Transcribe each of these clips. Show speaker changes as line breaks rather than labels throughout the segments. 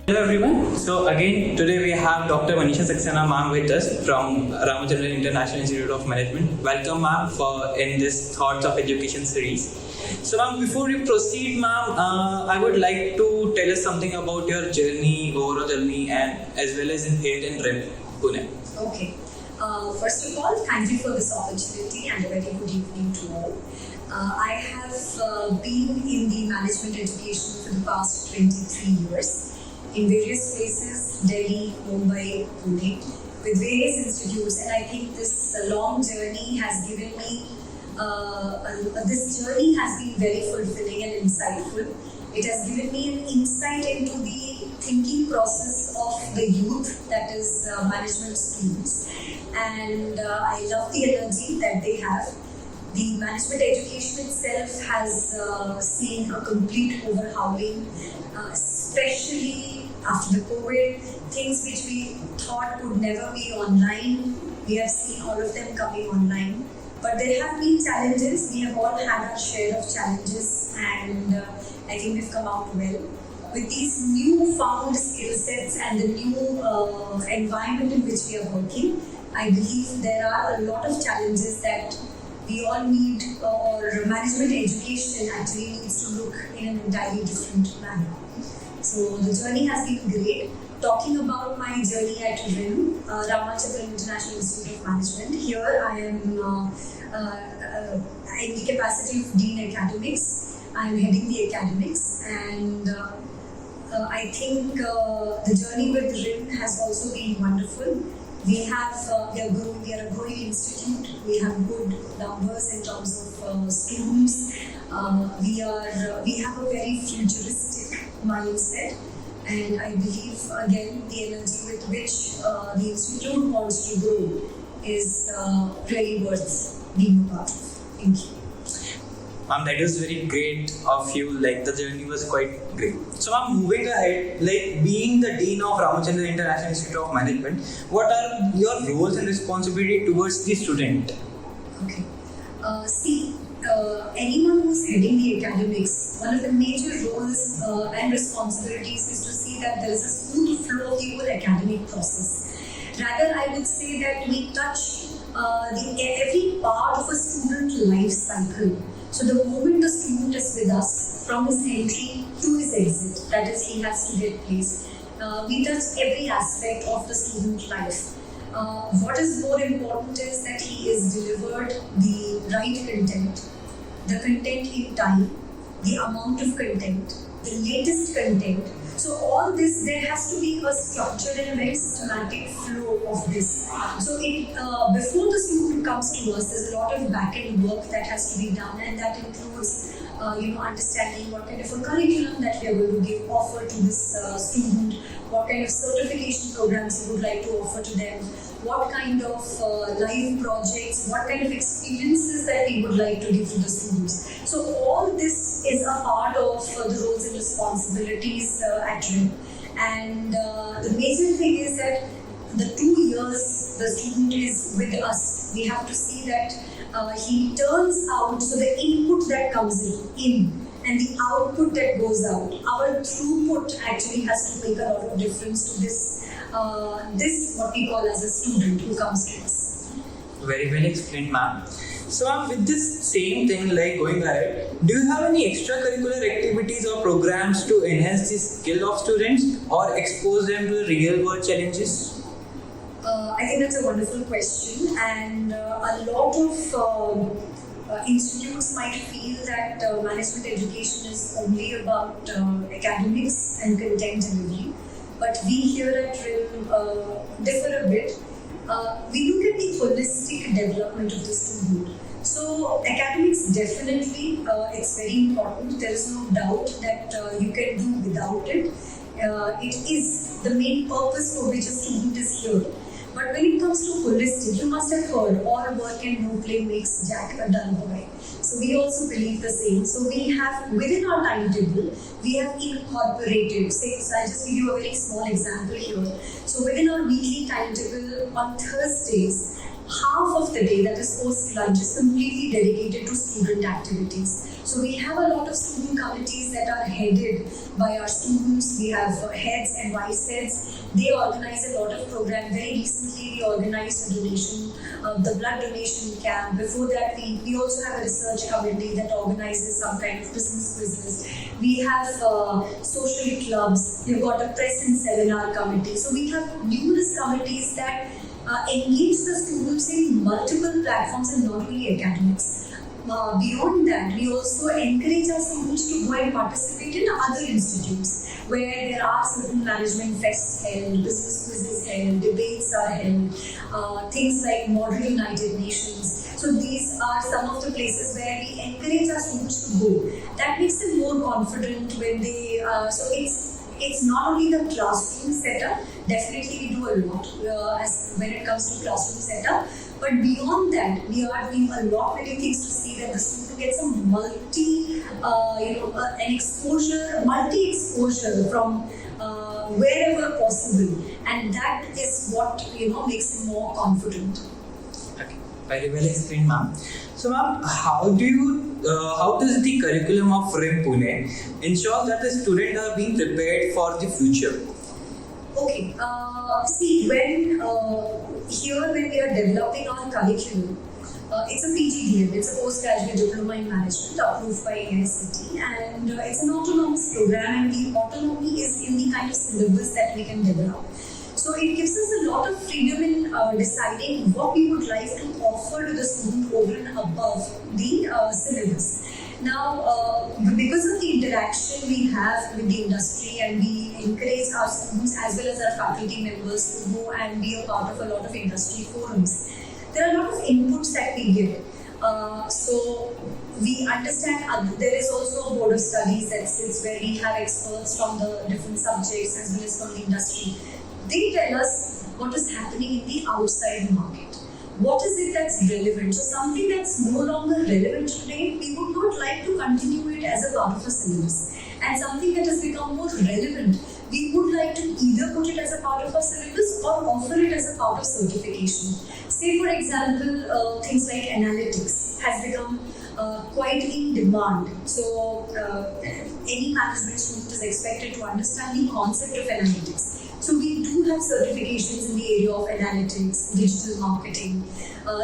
Hello everyone. So again, today we have Dr. Manisha Saxena ma'am with us from RIIM International Institute of Management. Welcome ma'am for in this Thoughts of Education series. So ma'am, before we proceed ma'am, I would like to tell us something about your journey, overall journey, and as well as here in RIIM, Pune.
Okay. First of all, thank you for this opportunity and a very good evening to all. I have been in the management education for the past 23 years in various places, Delhi, Mumbai, Pune, with various institutes, and I think this long journey has given me, this journey has been very fulfilling and insightful. It has given me an insight into the thinking process of the youth, that is management students, and I love the energy that they have. The management education itself has seen a complete overhauling, especially after the COVID. Things which we thought could never be online, we have seen all of them coming online. But there have been challenges. We have all had our share of challenges, and I think we've come out well. With these newfound skill sets and the new environment in which we are working, I believe there are a lot of challenges that we all need, or management education actually needs to look in an entirely different manner. So the journey has been great. Talking about my journey at RIIM, International Institute of Management, here I am in the capacity of Dean Academics. I am heading the academics, and I think the journey with RIIM has also been wonderful. We are a growing institute. We have good numbers in terms of students. We have a very futuristic mindset, and I believe again the energy with which the institute wants to grow is really worth being a part of. Thank you.
Ma'am, that was very great of you. Like the journey was quite great. So ma'am, moving ahead, like being the Dean of Ramachandra International Institute of Management, what are your roles and responsibility towards the student?
Okay. Anyone who's heading the academics, one of the major roles and responsibilities is to see that there is a smooth flow of the whole academic process. Rather, I would say that we touch every part of a student life cycle. So the moment the student is with us, from his entry to his exit, that is, he has to get placed, we touch every aspect of the student life. What is more important is that he is delivered the right content, the content in time, the amount of content, the latest content. So all this, there has to be a structured and a very systematic flow of this. So before the student comes to us, there's a lot of back-end work that has to be done, and that includes understanding what kind of a curriculum that we are going to offer to this student, what kind of certification programs we would like to offer to them, what kind of live projects, what kind of experiences that we would like to give to the students. So all this is a part of the roles and responsibilities at RIIM. And the major thing is that the 2 years the student is with us, we have to see that he turns out, so the input that comes in and the output that goes out, our throughput actually has to make a lot of difference to this what we call as a student who comes to us.
Very well explained, ma'am. So ma'am, with this same thing, like going ahead, do you have any extracurricular activities or programs to enhance the skill of students or expose them to real world challenges?
I think that's a wonderful question, and a lot of institutes might feel that management education is only about academics and content delivery, but we here at RIIM differ a bit. We look at the holistic development of the student. So academics, definitely it's very important. There is no doubt that you can do without it. It is the main purpose for which a student is here. But when it comes to holistic, you must have heard, all work and no play makes Jack a dull boy. So we also believe the same. So we have, within our timetable, we have incorporated, say, I'll just give you a very small example here. So within our weekly timetable on Thursdays, half of the day, that is post lunch, is completely dedicated to student activities. So we have a lot of student committees that are headed by our students. We have heads and vice heads. They organize a lot of programs. Very recently, we organized a donation, the blood donation camp. Before that, we also have a research committee that organizes some kind of business quizzes. We have social clubs. We've got a press and seminar committee. So we have numerous committees that engage the students in multiple platforms and not only academics. Beyond that, we also encourage our students to go and participate in other institutes where there are certain management fests held, business quizzes held, debates are held, things like Model United Nations. So these are some of the places where we encourage our students to go. That makes them more confident when they, so it's not only the classroom setup, definitely we do a lot as when it comes to classroom setup, but beyond that, we are doing a lot many things to see that the student gets a multi-exposure from wherever possible, and that is what makes them more confident.
Okay, very well explained, ma'am. So, ma'am, how does the curriculum of RIIM Pune ensure that the students are being prepared for the future?
Okay, see, when we are developing our curriculum, it's a PGDM, it's a postgraduate diploma in management approved by AICTE, and it's an autonomous program, and the autonomy is in the kind of syllabus that we can develop. So it gives us a lot of freedom in deciding what we would like to offer to the student over and above the syllabus. Now, because of the interaction we have with the industry, and we encourage our students as well as our faculty members to go and be a part of a lot of industry forums, there are a lot of inputs that we get. So we understand there is also a board of studies that sits where we have experts from the different subjects as well as from the industry. They tell us what is happening in the outside market. What is it that's relevant? So something that's no longer relevant today, we would not like to continue it as a part of a syllabus. And something that has become more relevant, we would like to either put it as a part of a syllabus or offer it as a part of certification. Say for example, things like analytics has become quite in demand. So any management student is expected to understand the concept of analytics. So we do have certifications in the area of analytics, digital marketing,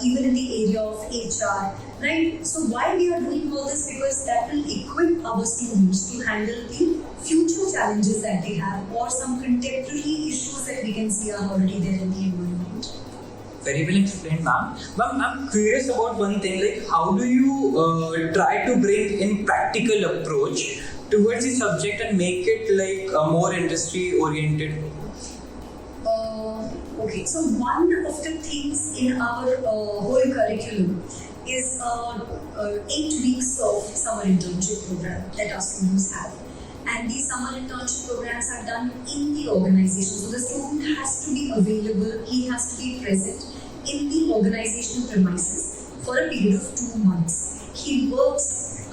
even in the area of HR, right? So why we are doing all this? Because that will equip our students to handle the future challenges that they have, or some contemporary issues that we can see are already there in the environment.
Very well explained, ma'am. Ma'am, I'm curious about one thing, like how do you try to bring in practical approach towards the subject and make it like more industry oriented?
Okay, so one of the things in our whole curriculum is 8 weeks of summer internship program that our students have. And these summer internship programs are done in the organization. So the student has to be available, he has to be present in the organizational premises for a period of 2 months. He works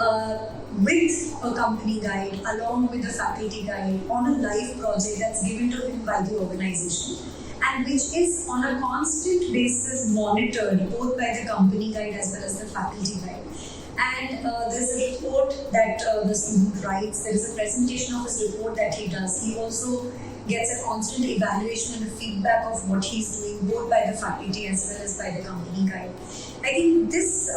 with a company guide along with the faculty guide on a live project that's given to him by the organization, and which is on a constant basis monitored both by the company guide as well as the faculty guide. And there's a report that the student writes, there is a presentation of his report that he does. He also gets a constant evaluation and a feedback of what he's doing both by the faculty as well as by the company guide. I think this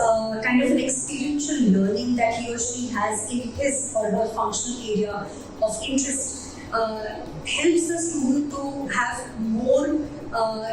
kind of an experiential learning that he or she has in his or her functional area of interest helps the student to have more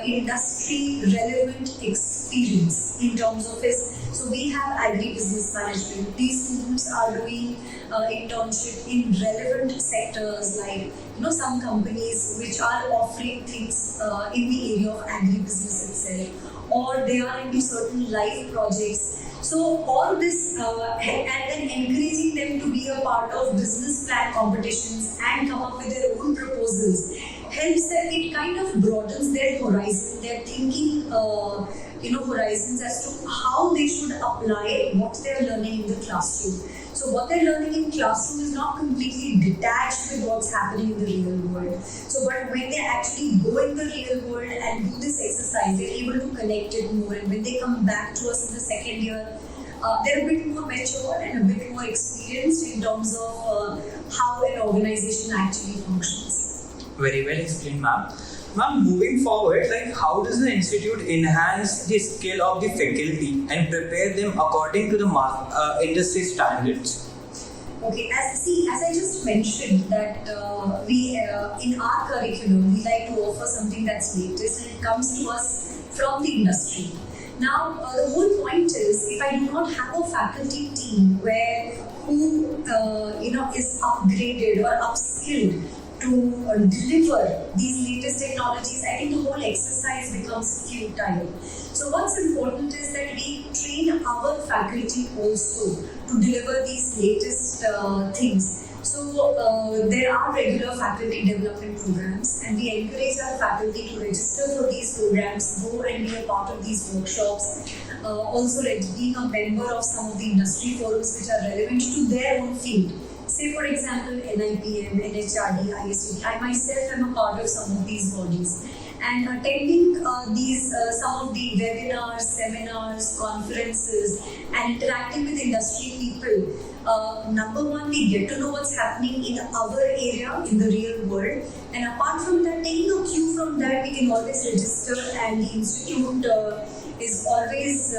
industry relevant experience in terms of his. So we have agribusiness management. These students are doing internship in relevant sectors like some companies which are offering things in the area of agribusiness itself, or they are into certain life projects. So all this and then encouraging them to be a part of business plan competitions and come up with their own proposals helps them. It kind of broadens their horizon, their thinking horizons as to how they should apply what they are learning in the classroom. So what they're learning in classroom is not completely detached with what's happening in the real world. So but when they actually go in the real world and do this exercise, they're able to connect it more. And when they come back to us in the second year, they're a bit more mature and a bit more experienced in terms of how an organization actually functions.
Very well explained, ma'am. Ma'am, moving forward, like how does the institute enhance the skill of the faculty and prepare them according to the industry standards?
Okay, as I just mentioned that we in our curriculum we like to offer something that's latest and it comes to us from the industry. Now the whole point is if I do not have a faculty team who is upgraded or upskilled to deliver these latest technologies, I think the whole exercise becomes futile. So what's important is that we train our faculty also to deliver these latest things. So there are regular faculty development programs and we encourage our faculty to register for these programs, go and be a part of these workshops. Also being a member of some of the industry forums which are relevant to their own field. Say for example NIPM, NHRD, ISUD. I myself am a part of some of these bodies. And attending some of the webinars, seminars, conferences and interacting with industry people, number one, we get to know what's happening in our area, in the real world. And apart from that, taking a cue from that, we can always register and the institute is always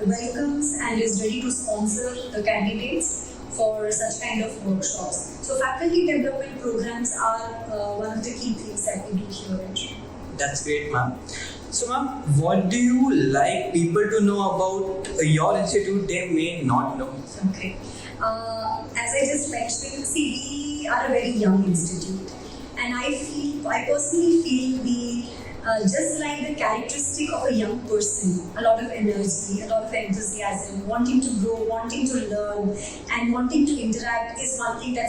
welcomes and is ready to sponsor the candidates for such kind of workshops. So faculty development programs are one of the key things that we do here at RIIM.
That's great, ma'am. So, ma'am, what do you like people to know about your institute they may not know?
Okay. As I just mentioned, see, we are a very young institute, and I personally feel just like the characteristic of a young person, a lot of energy, a lot of enthusiasm, wanting to grow, wanting to learn, and wanting to interact is one thing that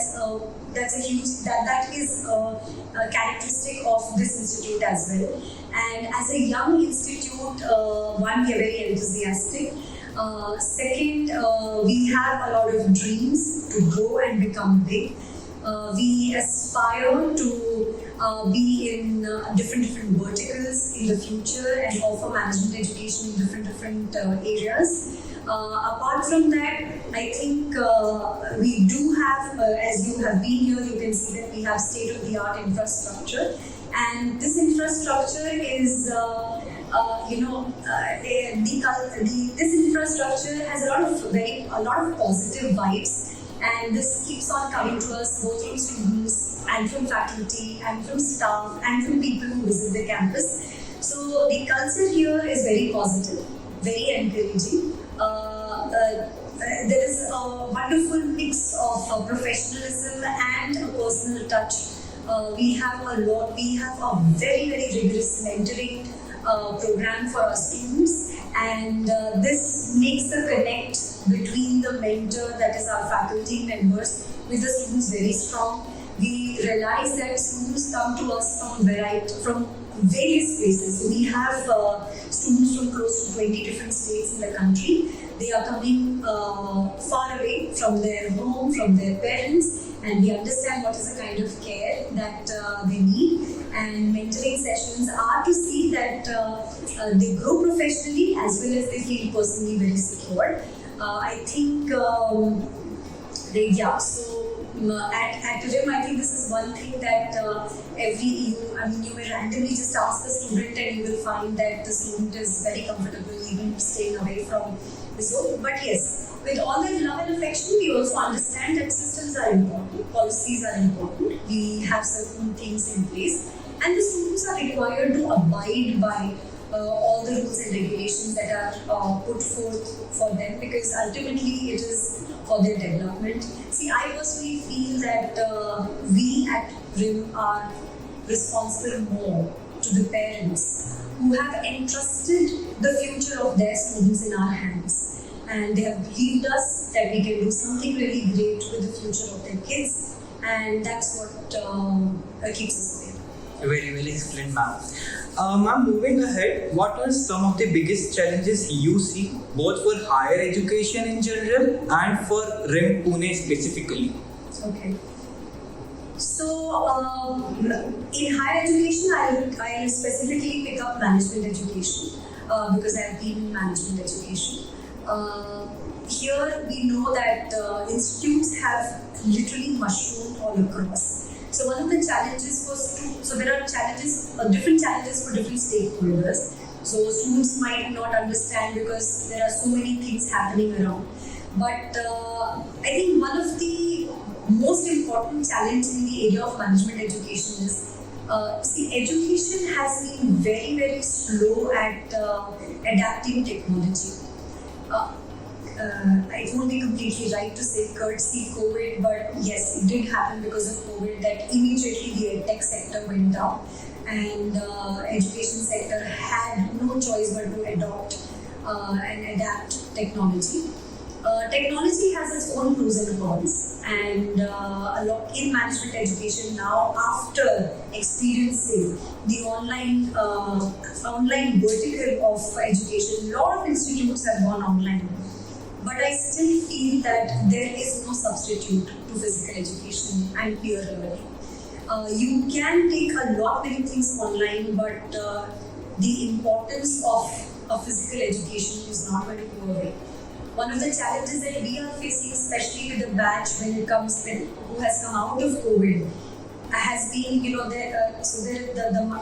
is a characteristic of this institute as well. And as a young institute, one, we are very enthusiastic. Second, we have a lot of dreams to grow and become big. We aspire to be in different verticals in the future and offer management education in different areas. Apart from that, I think we do have, as you have been here, you can see that we have state-of-the-art infrastructure, and this infrastructure is this infrastructure has a lot of positive vibes. And this keeps on coming to us both from students and from faculty and from staff and from people who visit the campus. So the culture here is very positive, very encouraging. There is a wonderful mix of professionalism and a personal touch. We have a very rigorous mentoring program for our students, and this makes the connect between the mentor, that is our faculty members, with the students very strong. We realize that students come to us from various places. We have students from close to 20 different states in the country. They are coming far away from their home, from their parents, and we understand what is the kind of care that they need. And mentoring sessions are to see that they grow professionally as well as they feel personally very secure. I think, so at RIIM, I think this is one thing that you may randomly just ask the student and you will find that the student is very comfortable even staying away from the zone. But yes, with all that love and affection, we also understand that systems are important, policies are important, we have certain things in place, and the students are required to abide by all the rules and regulations that are put forth for them, because ultimately it is for their development. See, I personally feel that we at RIIM are responsible more to the parents who have entrusted the future of their students in our hands, and they have believed us that we can do something really great with the future of their kids, and that's what keeps us going.
Very well explained, ma'am. Ma'am, moving ahead, what are some of the biggest challenges you see both for higher education in general and for RIIM Pune specifically?
Okay. So, in higher education, I will specifically pick up management education because I have been in management education. Here we know that institutes have literally mushroomed all across. So one of the challenges so there are challenges, different challenges for different stakeholders. So students might not understand because there are so many things happening around. But I think one of the most important challenges in the area of management education is, education has been very, very slow at adapting technology. It won't be completely right to say courtesy COVID, but yes, it did happen because of COVID that immediately the tech sector went down and education sector had no choice but to adopt and adapt technology. Technology has its own pros and cons, and a lot in management education now, after experiencing the online vertical of education, a lot of institutes have gone online. But I still feel that there is no substitute to physical education and peer learning. You can take a lot many things online, but the importance of a physical education is not going to go away. One of the challenges that we are facing, especially with the batch who has come out of COVID, has been, the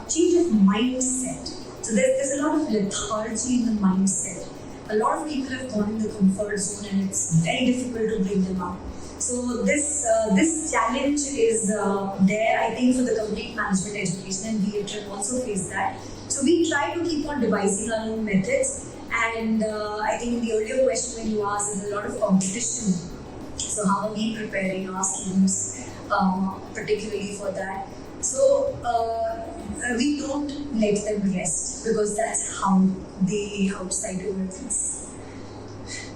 change of mindset. So there's a lot of lethargy in the mindset. A lot of people have gone in the comfort zone, and it's very difficult to bring them up. So this challenge is there, I think, for the complete management education, and we have also faced that. So we try to keep on devising our own methods. And I think in the earlier question when you asked, there's a lot of competition. So how are we preparing our students, particularly for that? So we don't let them rest, because that's how the outside world is.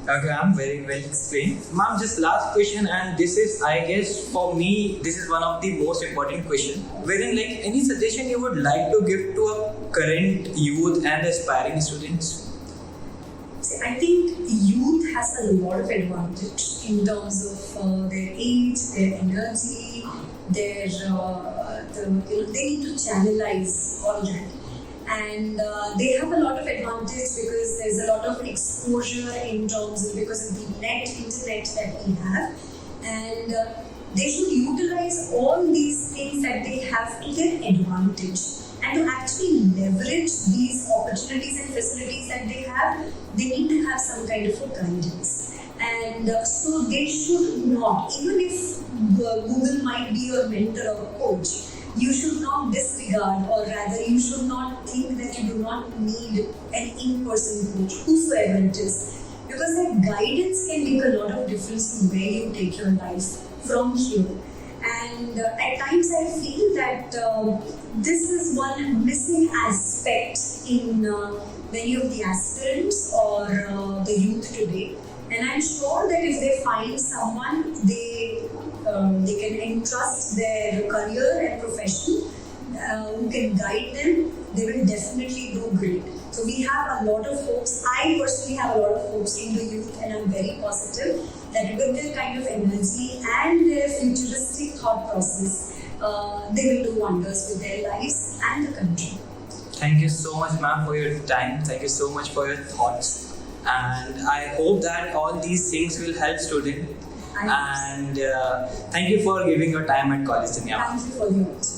Okay, ma'am, very well explained. Ma'am, just last question, and this is, I guess, for me, this is one of the most important questions. Wherein, like, any suggestion you would like to give to a current youth and aspiring students?
I think youth has a lot of advantage in terms of their age, their energy, they need to channelize all that. And they have a lot of advantage because there's a lot of exposure in terms of, because of the internet that we have. And they should utilize all these things that they have to their advantage. And to actually leverage these opportunities and facilities that they have, they need to have some kind of a guidance. And so they should not, even if Google might be your mentor or coach, you should not disregard, or rather you should not think that you do not need an in-person coach, whosoever it is. Because that guidance can make a lot of difference in where you take your life from here. And at times I feel that this is one missing aspect in many of the aspirants or the youth today. And I'm sure that if they find someone, they can entrust their career and profession who can guide them, they will definitely do great. So we have a lot of hopes. I personally have a lot of hopes in the youth, and I'm very positive that with their kind of energy and their futuristic thought process, they will do wonders with their lives and the country.
Thank you so much, ma'am, for your time. Thank you so much for your thoughts. And I hope that all these things will help students. And thank you for giving your time at College Dunia.
Thank you for the opportunity.